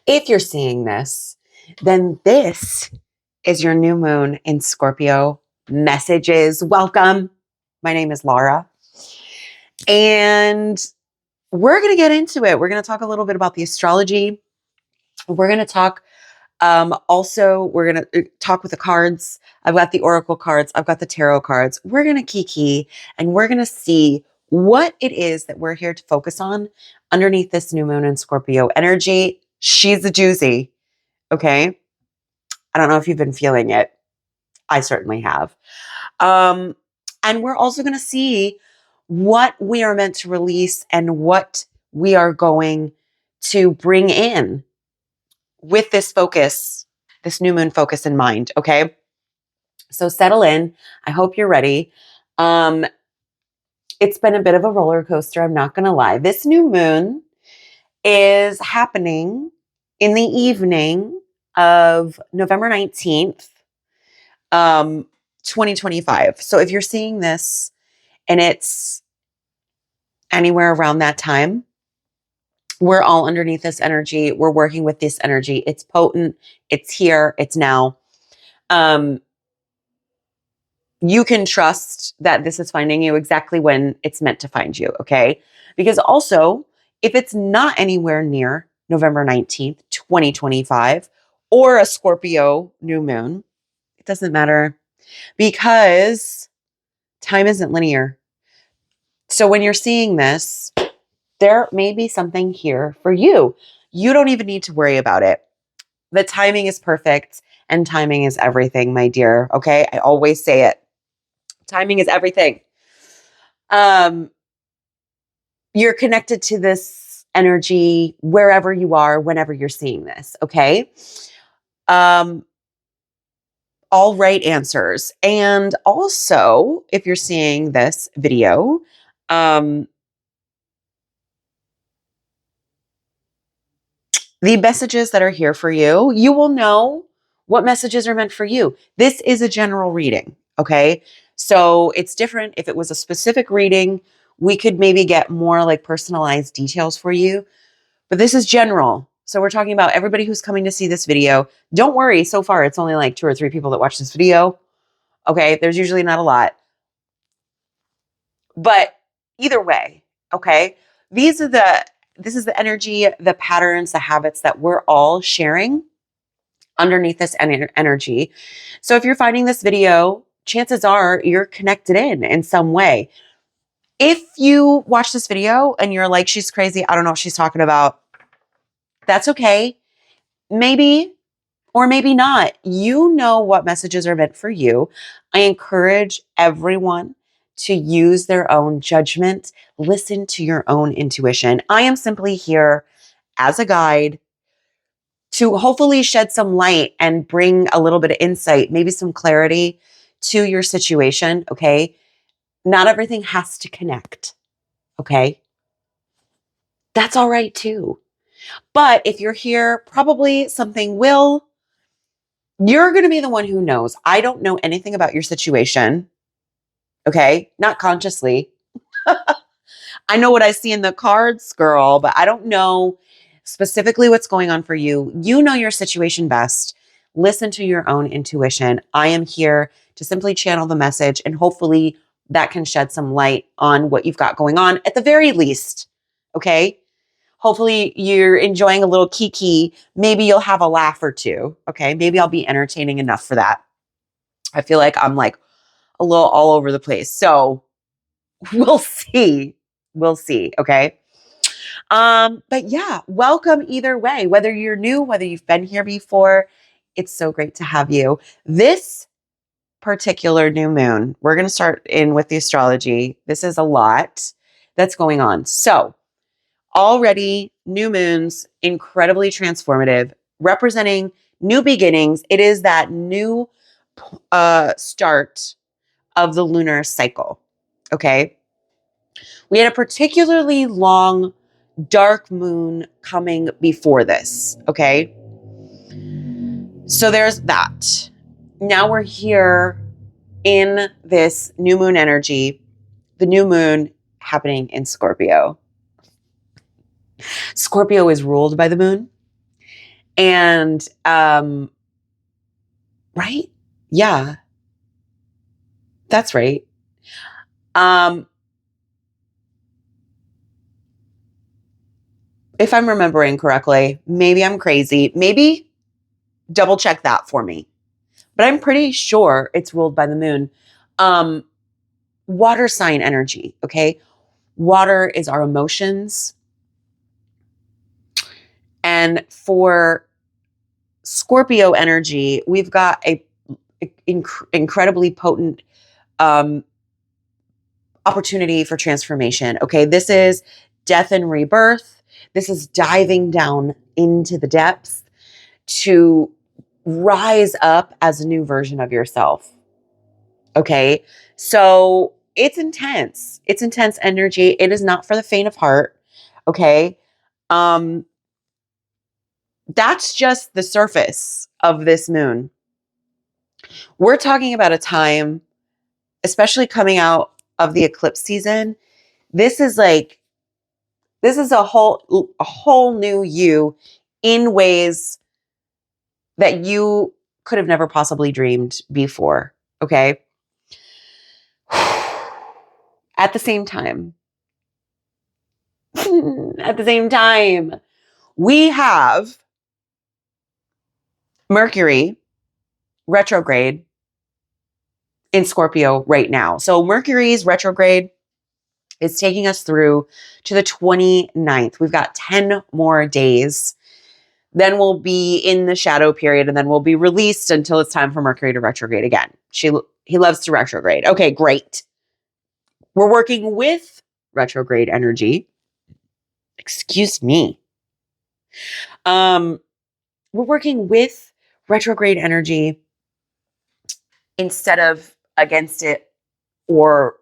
If you're seeing this, then this is your new moon in Scorpio messages. Welcome. My name is Lara. And we're going to get into it. We're going to talk a little bit about the astrology. We're going to talk also, we're going to talk with the cards. I've got the oracle cards. I've got the tarot cards. We're going to kiki and we're going to see what it is that we're here to focus on underneath this new moon in Scorpio energy. She's a doozy. Okay. I don't know if you've been feeling it. I certainly have. And we're also going to see what we are meant to release and what we are going to bring in with this focus, this new moon focus in mind. Okay. So settle in. I hope you're ready. It's been a bit of a roller coaster. I'm not going to lie. This new moon is happening in the evening of November 19th, 2025. So if you're seeing this and it's anywhere around that time, we're all underneath this energy. We're working with this energy. It's potent. It's here. It's now. You can trust that this is finding you exactly when it's meant to find you. Okay. Because also, if it's not anywhere near November 19th, 2025, or a Scorpio new moon, it doesn't matter because time isn't linear. So when you're seeing this, there may be something here for you. You don't even need to worry about it. The timing is perfect and timing is everything, my dear. Okay. I always say it. Timing is everything. You're connected to this energy wherever you are, whenever you're seeing this. Okay. All right answers. And also, if you're seeing this video, the messages that are here for you, you will know what messages are meant for you. This is a general reading. Okay. So it's different. If it was a specific reading, we could maybe get more like personalized details for you, but this is general. So we're talking about everybody who's coming to see this video. Don't worry. So far, it's only like 2 or 3 people that watch this video. Okay. There's usually not a lot, but either way. Okay. This is the energy, the patterns, the habits that we're all sharing underneath this energy. So if you're finding this video, chances are you're connected in some way. If you watch this video and you're like, she's crazy, I don't know what she's talking about, that's okay. Maybe, or maybe not. You know what messages are meant for you. I encourage everyone to use their own judgment. Listen to your own intuition. I am simply here as a guide to hopefully shed some light and bring a little bit of insight, maybe some clarity to your situation. Okay. Not everything has to connect. Okay. That's all right too. But if you're here, probably something will. You're going to be the one who knows. I don't know anything about your situation. Okay. Not consciously. I know what I see in the cards, girl, but I don't know specifically what's going on for you. You know your situation best. Listen to your own intuition. I am here to simply channel the message, and hopefully that can shed some light on what you've got going on at the very least. Okay. Hopefully you're enjoying a little kiki. Maybe you'll have a laugh or two. Okay. Maybe I'll be entertaining enough for that. I feel like I'm like a little all over the place. So we'll see. We'll see. Okay. But yeah, welcome either way, whether you're new, whether you've been here before. It's so great to have you. This particular new moon, we're going to start in with the astrology. This is a lot that's going on. So already new moons, incredibly transformative, representing new beginnings. It is that new start of the lunar cycle. Okay. We had a particularly long dark moon coming before this. Okay. So there's that. Now we're here in this new moon energy, the new moon happening in Scorpio. Scorpio is ruled by the moon. And, right? Yeah, that's right. If I'm remembering correctly, maybe I'm crazy. Maybe double check that for me. But I'm pretty sure it's ruled by the moon. Um, Water sign energy, okay? Water is our emotions. And for Scorpio energy, we've got a incredibly potent opportunity for transformation. Okay, this is death and rebirth. This is diving down into the depths to rise up as a new version of yourself. Okay, so it's intense. It's intense energy. It is not for the faint of heart. Okay, um, that's just the surface of this moon. We're talking about a time, especially coming out of the eclipse season. This is like, this is a whole new you in ways that you could have never possibly dreamed before. Okay. At the same time, at the same time, we have Mercury retrograde in Scorpio right now. So Mercury's retrograde is taking us through to the 29th. We've got 10 more days. Then we'll be in the shadow period, and then we'll be released until it's time for Mercury to retrograde again. He loves to retrograde. Okay, great. We're working with retrograde energy. Excuse me. We're working with retrograde energy instead of against it or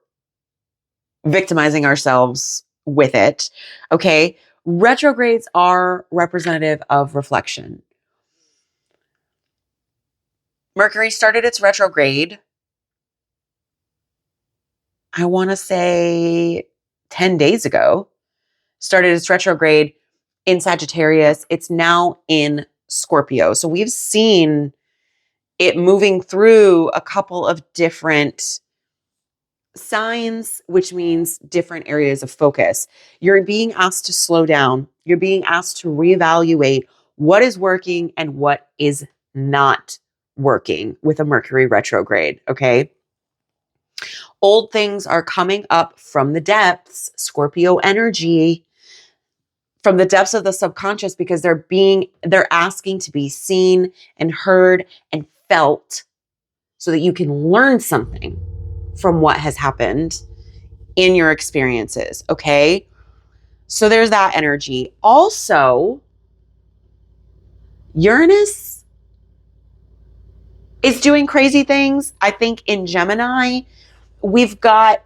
victimizing ourselves with it. Okay. Retrogrades are representative of reflection. Mercury started its retrograde, I want to say 10 days ago, started its retrograde in Sagittarius. It's now in Scorpio. So we've seen it moving through a couple of different signs, which means different areas of focus. You're being asked to slow down. You're being asked to reevaluate what is working and what is not working with a Mercury retrograde. Okay. Old things are coming up from the depths, Scorpio energy, from the depths of the subconscious, because they're asking to be seen and heard and felt so that you can learn something from what has happened in your experiences. Okay. So there's that energy. Also, Uranus is doing crazy things. I think in Gemini, we've got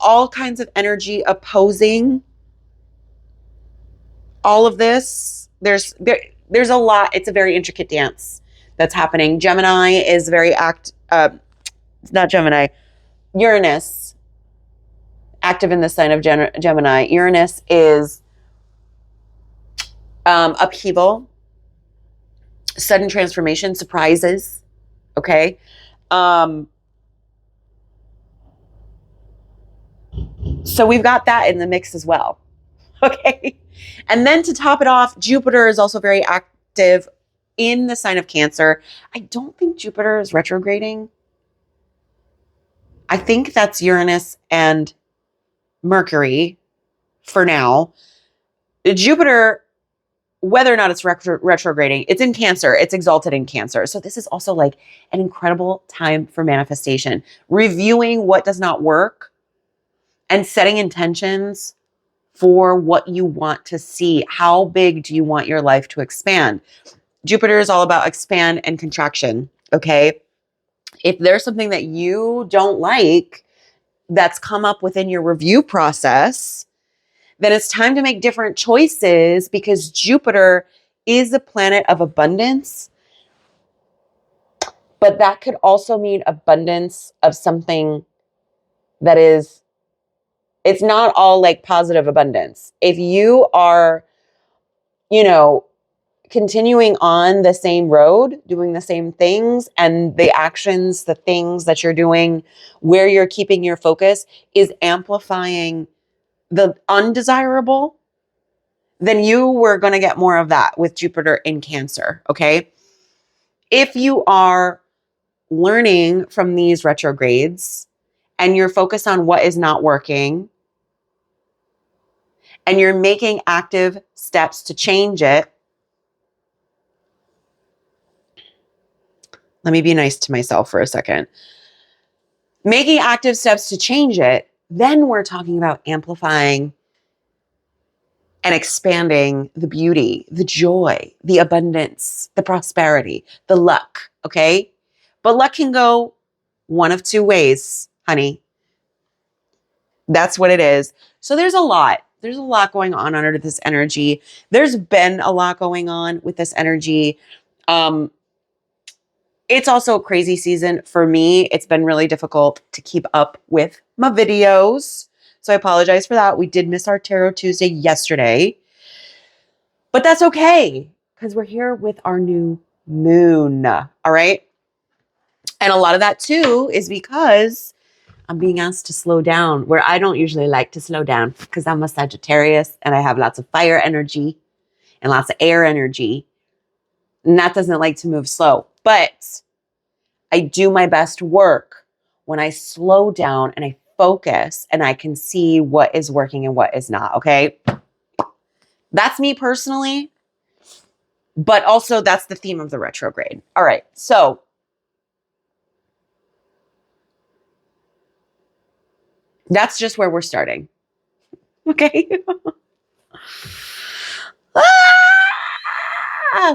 all kinds of energy opposing all of this. There's a lot. It's a very intricate dance that's happening. Gemini is very not Gemini, Uranus, active in the sign of Gemini. Uranus is upheaval, sudden transformation, surprises. Okay. So we've got that in the mix as well. Okay. And then to top it off, Jupiter is also very active in the sign of Cancer. I don't think Jupiter is retrograding. I think that's Uranus and Mercury for now. Jupiter, whether or not it's retrograding, it's in Cancer. It's exalted in Cancer. So this is also like an incredible time for manifestation, reviewing what does not work and setting intentions for what you want to see. How big do you want your life to expand? Jupiter is all about expand and contraction. Okay. If there's something that you don't like that's come up within your review process, then it's time to make different choices, because Jupiter is a planet of abundance, but that could also mean abundance of something that is, it's not all like positive abundance. If you are, continuing on the same road, doing the same things, and the actions, the things that you're doing where you're keeping your focus is amplifying the undesirable, then you were going to get more of that with Jupiter in Cancer, okay? If you are learning from these retrogrades and you're focused on what is not working and you're making active steps to change it, let me be nice to myself for a second. Making active steps to change it, then we're talking about amplifying and expanding the beauty, the joy, the abundance, the prosperity, the luck, okay? But luck can go one of two ways, honey. That's what it is. So there's a lot. There's a lot going on under this energy. There's been a lot going on with this energy. It's also a crazy season for me. It's been really difficult to keep up with my videos. So I apologize for that. We did miss our Tarot Tuesday yesterday. But that's okay because we're here with our new moon. All right. And a lot of that too is because I'm being asked to slow down, where I don't usually like to slow down because I'm a Sagittarius and I have lots of fire energy and lots of air energy. And that doesn't like to move slow. But I do my best work when I slow down and I focus and I can see what is working and what is not. Okay. That's me personally. But also that's the theme of the retrograde. All right. So that's just where we're starting. Okay.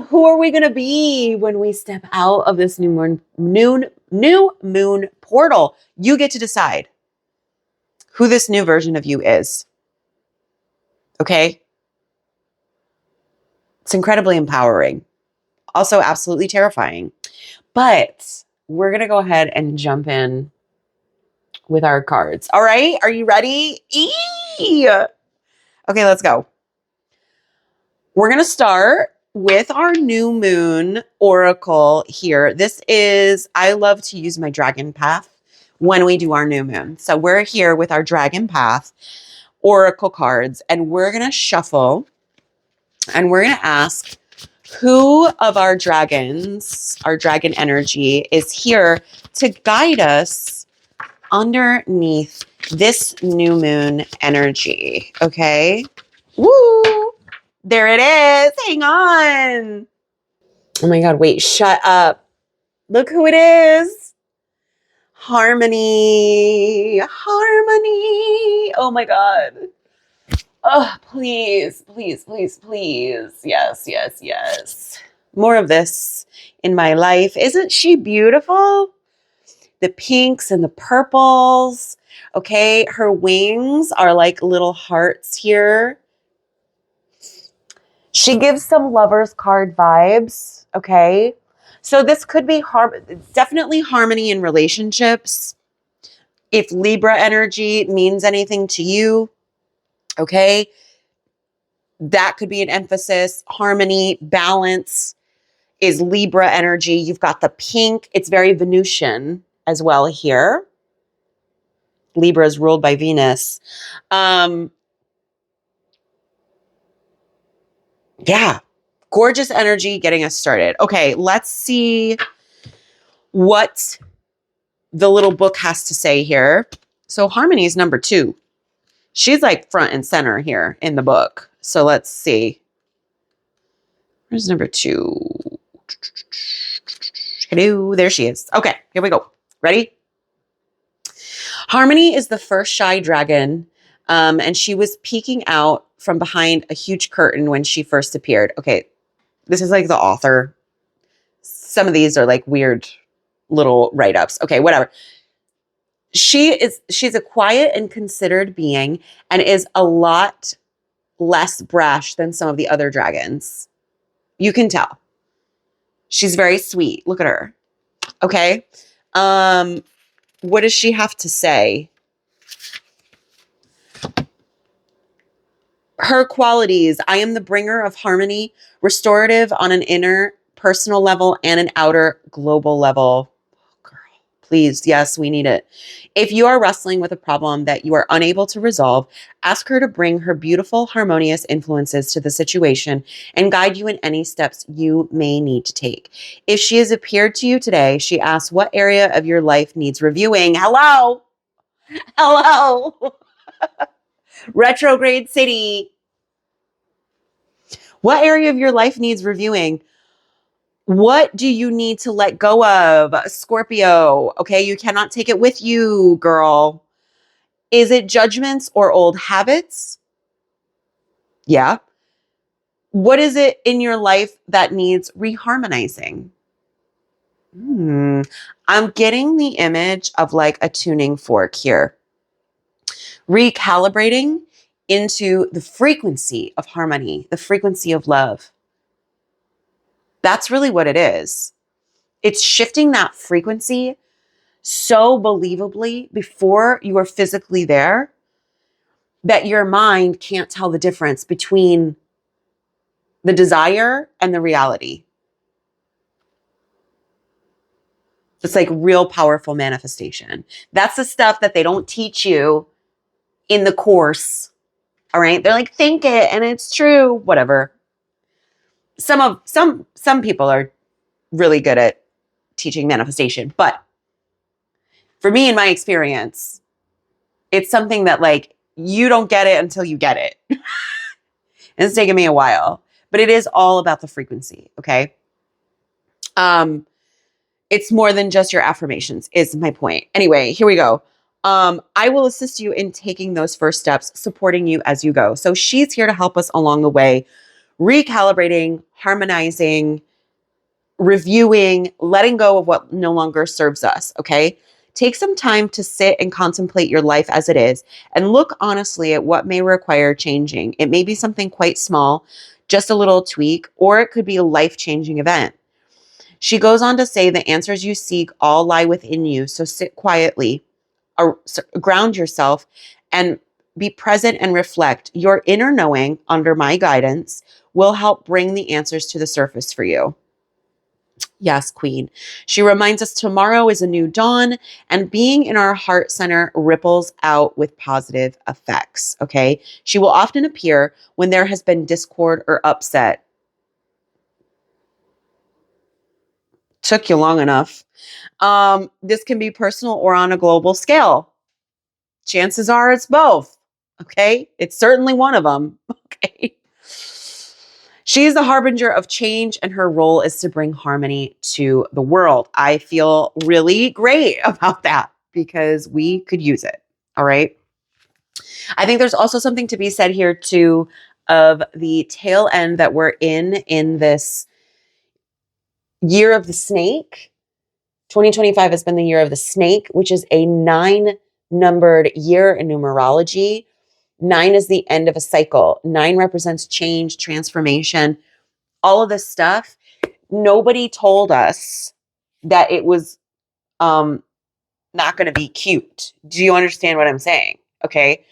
Who are we going to be when we step out of this new moon portal? You get to decide who this new version of you is. Okay. It's incredibly empowering. Also absolutely terrifying. But we're going to go ahead and jump in with our cards. All right. Are you ready? Okay, let's go. We're going to start with our new moon oracle here. This is, I love to use my dragon path when we do our new moon. So we're here with our dragon path oracle cards, and we're going to shuffle and we're going to ask who of our dragons, our dragon energy, is here to guide us underneath this new moon energy. Okay. Woo! There it is. Hang on. Oh my God, wait, shut up. Look who it is. Harmony. Harmony. Oh my God. Oh, please, please, please, please. Yes, yes, yes. More of this in my life. Isn't she beautiful? The pinks and the purples. Okay, her wings are like little hearts here. She gives some lover's card vibes, okay? So this could be definitely harmony in relationships. If Libra energy means anything to you, okay? That could be an emphasis. Harmony, balance is Libra energy. You've got the pink. It's very Venusian as well here. Libra is ruled by Venus. Yeah. Gorgeous energy getting us started. Okay, let's see what the little book has to say here. So Harmony is number 2. She's like front and center here in the book. So let's see. Where's number 2? Hello, there she is. Okay, here we go. Ready? Harmony is the first shy dragon, and she was peeking out from behind a huge curtain when she first appeared. Okay, this is like the author. Some of these are like weird little write-ups. Okay, whatever. She's a quiet and considered being and is a lot less brash than some of the other dragons. You can tell. She's very sweet. Look at her. Okay. What does she have to say? Her qualities: I am the bringer of harmony, restorative on an inner personal level and an outer global level. Girl, please, yes, we need it. If you are wrestling with a problem that you are unable to resolve, ask her to bring her beautiful, harmonious influences to the situation and guide you in any steps you may need to take. If she has appeared to you today, she asks what area of your life needs reviewing. Hello. Hello. Retrograde City. What area of your life needs reviewing? What do you need to let go of, Scorpio? Okay, you cannot take it with you, girl. Is it judgments or old habits? Yeah. What is it in your life that needs reharmonizing? I'm getting the image of like a tuning fork here. Recalibrating into the frequency of harmony, the frequency of love. That's really what it is. It's shifting that frequency so believably before you are physically there that your mind can't tell the difference between the desire and the reality. It's like real powerful manifestation. That's the stuff that they don't teach you in the course. All right. They're like, think it and it's true, whatever. Some people are really good at teaching manifestation, but for me, in my experience, it's something that like you don't get it until you get it. It's taken me a while, but it is all about the frequency. Okay. It's more than just your affirmations is my point. Anyway, here we go. I will assist you in taking those first steps, supporting you as you go. So she's here to help us along the way, recalibrating, harmonizing, reviewing, letting go of what no longer serves us. Okay. Take some time to sit and contemplate your life as it is and look honestly at what may require changing. It may be something quite small, just a little tweak, or it could be a life-changing event. She goes on to say the answers you seek all lie within you. So sit quietly, ground yourself, and be present and reflect. Your inner knowing, under my guidance, will help bring the answers to the surface for you. Yes, Queen. She reminds us tomorrow is a new dawn, and being in our heart center ripples out with positive effects. Okay. She will often appear when there has been discord or upset. Took you long enough. This can be personal or on a global scale. Chances are it's both. Okay. It's certainly one of them. Okay. She is the harbinger of change, and her role is to bring harmony to the world. I feel really great about that because we could use it. All right. I think there's also something to be said here too of the tail end that we're in this year of the snake. 2025 has been the year of the snake, which is a 9-numbered year in numerology. 9 is the end of a cycle. 9 represents change, transformation, all of this stuff. Nobody told us that it was not going to be cute. Do you understand what I'm saying? Okay.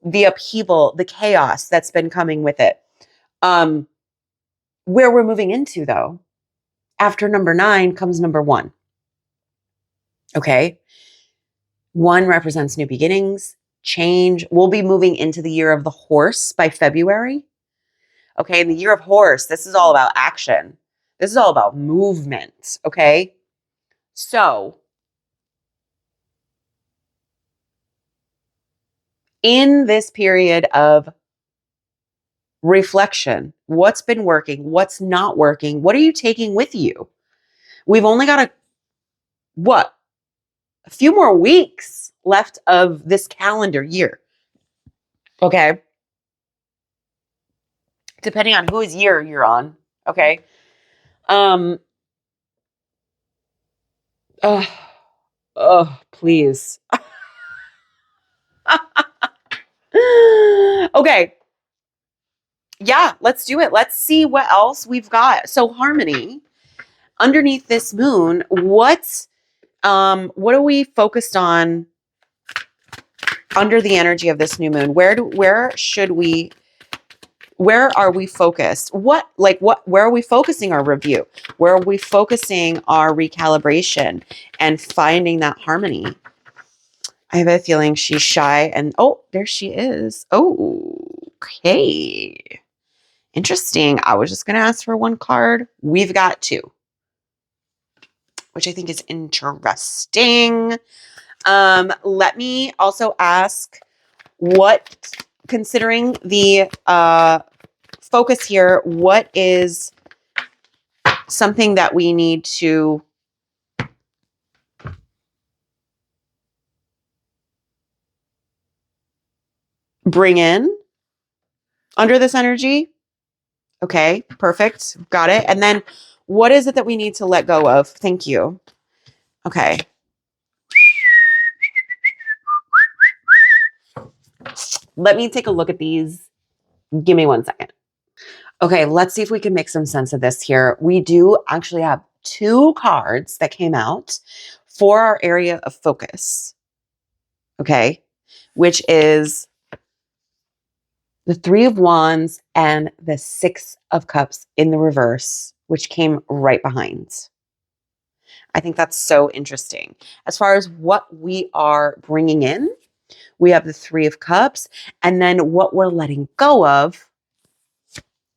The upheaval, the chaos that's been coming with it. Where we're moving into though, after number 9 comes number 1. Okay. 1 represents new beginnings, change. We'll be moving into the year of the horse by February. Okay. In the year of horse, this is all about action. This is all about movement. Okay. So in this period of reflection, what's been working, what's not working, what are you taking with you? We've only got a few more weeks left of this calendar year. Okay. Depending on whose year you're on. Okay. Please. Okay. Yeah, let's do it. Let's see what else we've got. So harmony underneath this moon, what are we focused on under the energy of this new moon? Where should we where are we focused? Where are we focusing our review? Where are we focusing our recalibration and finding that harmony? I have a feeling she's shy and, oh, there she is. Oh, okay. Interesting. I was just going to ask for one card. We've got two, which I think is interesting. Let me also ask what, considering the focus here, what is something that we need to bring in under this energy? Okay, perfect. Got it. And then what is it that we need to let go of? Thank you. Okay. Let me take a look at these. Give me 1 second. Okay, let's see if we can make some sense of this here. We do actually have two cards that came out for our area of focus. Okay, which is the Three of Wands and the Six of Cups in the reverse, which came right behind. I think that's so interesting. As far as what we are bringing in, we have the Three of Cups, and then what we're letting go of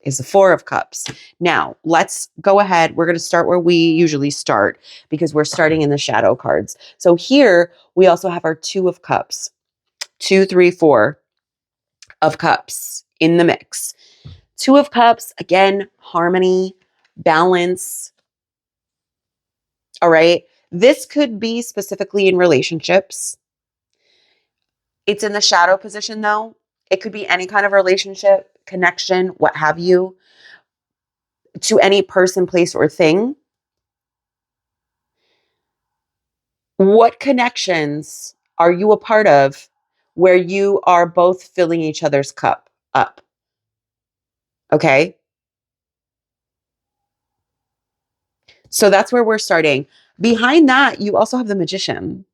is the Four of Cups. Now, let's go ahead. We're going to start where we usually start because we're starting in the shadow cards. So here we also have our Two of Cups. 2, 3, 4 of Cups in the mix. Two of Cups, again, harmony, balance. All right. This could be specifically in relationships. It's in the shadow position though. It could be any kind of relationship, connection, what have you, to any person, place, or thing. What connections are you a part of where you are both filling each other's cup up? Okay. So that's where we're starting. Behind that, you also have the Magician.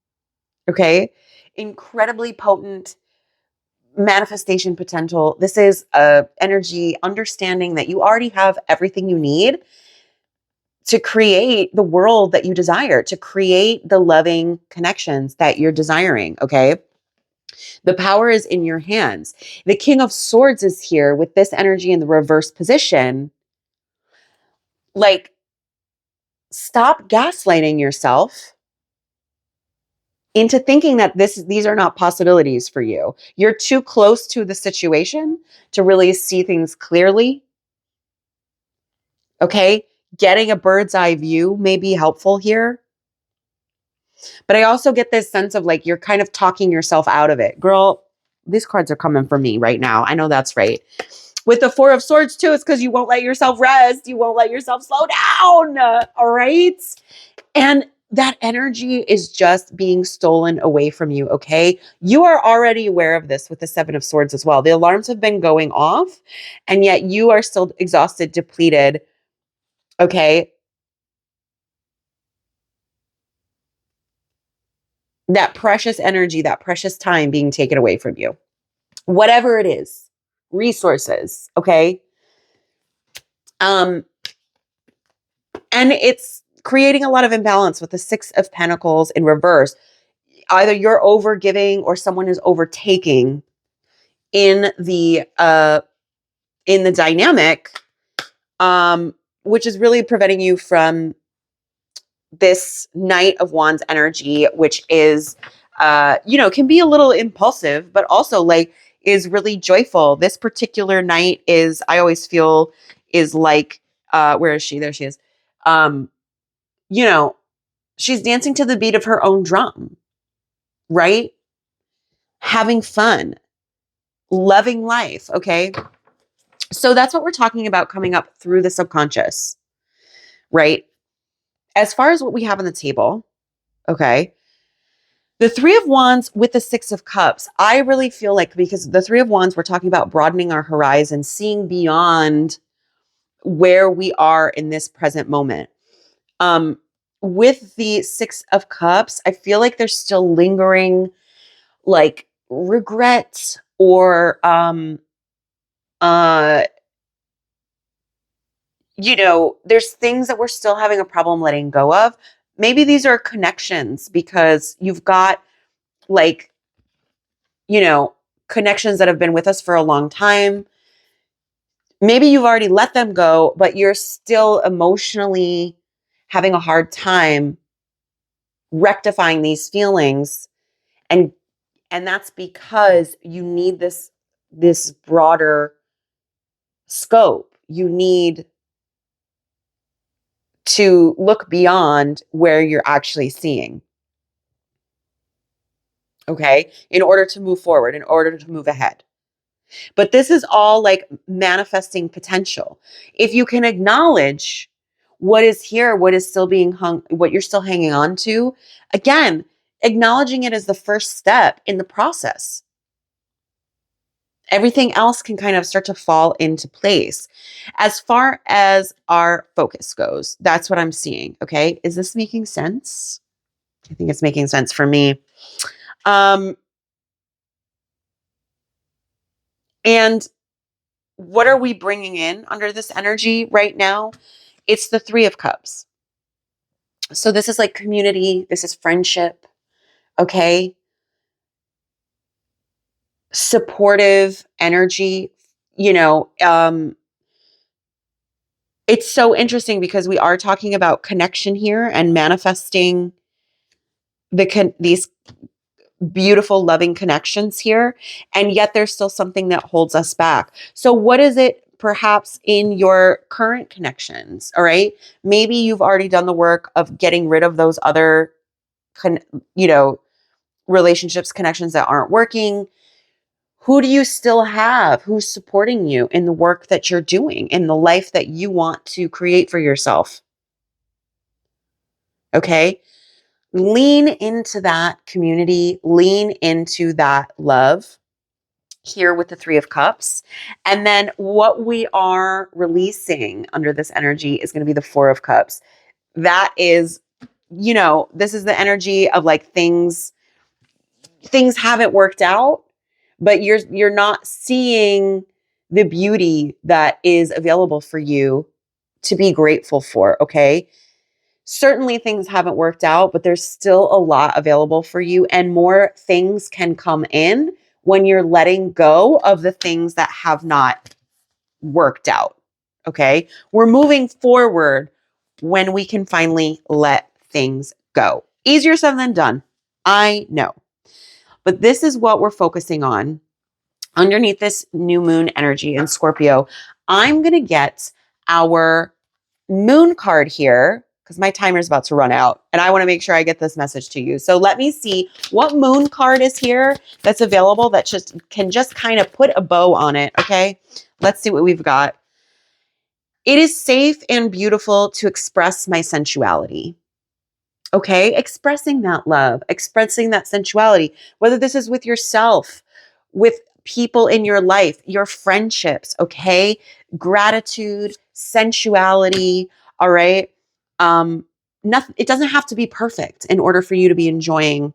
Okay. Incredibly potent manifestation potential. This is a energy understanding that you already have everything you need to create the world that you desire, to create the loving connections that you're desiring. Okay. The power is in your hands. The King of Swords is here with this energy in the reverse position. Like, stop gaslighting yourself into thinking that these are not possibilities for you. You're too close to the situation to really see things clearly. Okay? Getting a bird's eye view may be helpful here. But I also get this sense of like you're kind of talking yourself out of it. Girl, these cards are coming for me right now. I know that's right. With the Four of Swords too, it's because you won't let yourself rest. You won't let yourself slow down. All right? And that energy is just being stolen away from you, okay? You are already aware of this with the Seven of Swords as well. The alarms have been going off, and yet you are still exhausted, depleted, okay? That precious energy, that precious time being taken away from you. Whatever it is, resources, okay? And it's creating a lot of imbalance with the Six of Pentacles in reverse. Either you're overgiving or someone is overtaking in the dynamic, which is really preventing you from this Knight of Wands energy, which is, can be a little impulsive, but also like is really joyful. This particular night is, I always feel, is like, where is she? There she is. She's dancing to the beat of her own drum, right? Having fun, loving life. Okay. So that's what we're talking about coming up through the subconscious, right? As far as what we have on the table, okay, the Three of Wands with the Six of Cups, I really feel like because the Three of Wands, we're talking about broadening our horizon, seeing beyond where we are in this present moment. With the Six of Cups, I feel like there's still lingering like regret or there's things that we're still having a problem letting go of. Maybe these are connections because you've got like, connections that have been with us for a long time. Maybe you've already let them go, but you're still emotionally having a hard time rectifying these feelings. And that's because you need this broader scope. You need to look beyond where you're actually seeing. Okay? In order to move forward, in order to move ahead. But this is all like manifesting potential. If you can acknowledge what is here, what is still being what you're still hanging on to, again, acknowledging it is the first step in the process. Everything else can kind of start to fall into place. As far as our focus goes, that's what I'm seeing. Okay. Is this making sense? I think it's making sense for me. And what are we bringing in under this energy right now? It's the Three of Cups. So this is like community. This is friendship. Okay. Supportive energy. It's so interesting because we are talking about connection here and manifesting these beautiful, loving connections here. And yet there's still something that holds us back. So what is it perhaps in your current connections? All right. Maybe you've already done the work of getting rid of those other, relationships, connections that aren't working. Who do you still have? Who's supporting you in the work that you're doing, in the life that you want to create for yourself? Okay. Lean into that community, lean into that love here with the Three of Cups. And then what we are releasing under this energy is going to be the Four of Cups. That is, this is the energy of like things haven't worked out, but you're not seeing the beauty that is available for you to be grateful for, okay? Certainly things haven't worked out, but there's still a lot available for you, and more things can come in when you're letting go of the things that have not worked out. Okay. We're moving forward when we can finally let things go. Easier said than done. I know. But this is what we're focusing on underneath this new moon energy in Scorpio. I'm going to get our moon card here because my timer is about to run out and I want to make sure I get this message to you. So let me see what moon card is here that's available that can kind of put a bow on it. Okay. Let's see what we've got. It is safe and beautiful to express my sensuality. Okay. Expressing that love, expressing that sensuality, whether this is with yourself, with people in your life, your friendships. Okay. Gratitude, sensuality. All right. Nothing, it doesn't have to be perfect in order for you to be enjoying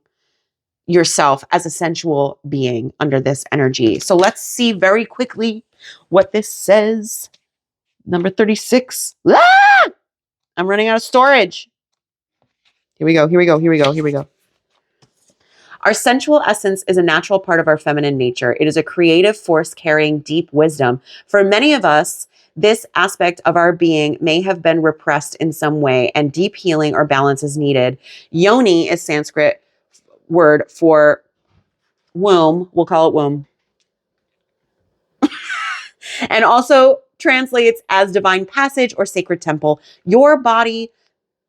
yourself as a sensual being under this energy. So let's see very quickly what this says. Number 36. Ah! I'm running out of storage. Here we go. Here we go. Here we go. Here we go. Our sensual essence is a natural part of our feminine nature. It is a creative force carrying deep wisdom. For many of us, this aspect of our being may have been repressed in some way, and deep healing or balance is needed. Yoni is Sanskrit word for womb. We'll call it womb. And also translates as divine passage or sacred temple. Your body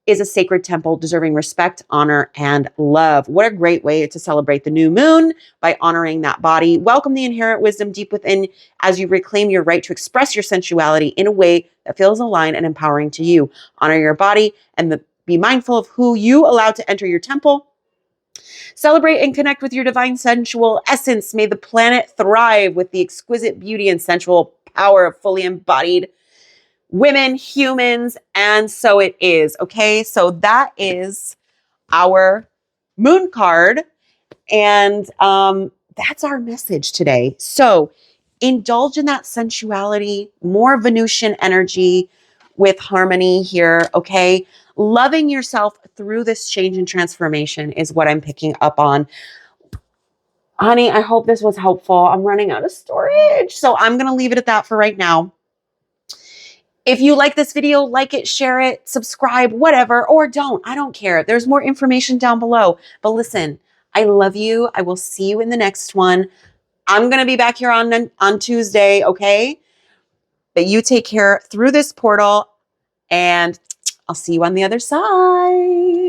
is a sacred temple deserving respect, honor, and love. What a great way to celebrate the new moon by honoring that body. Welcome the inherent wisdom deep within as you reclaim your right to express your sensuality in a way that feels aligned and empowering to you. Honor your body and be mindful of who you allow to enter your temple. Celebrate and connect with your divine sensual essence. May the planet thrive with the exquisite beauty and sensual power of fully embodied women, humans, and so it is. Okay, so that is our moon card, and that's our message today. So indulge in that sensuality, more Venusian energy. with harmony here, okay? Loving yourself through this change and transformation is what I'm picking up on. Honey, I hope this was helpful. I'm running out of storage, so I'm going to leave it at that for right now. If you like this video, like it, share it, subscribe, whatever, or don't. I don't care. There's more information down below. But listen, I love you. I will see you in the next one. I'm going to be back here on Tuesday, okay? But you take care through this portal, and I'll see you on the other side.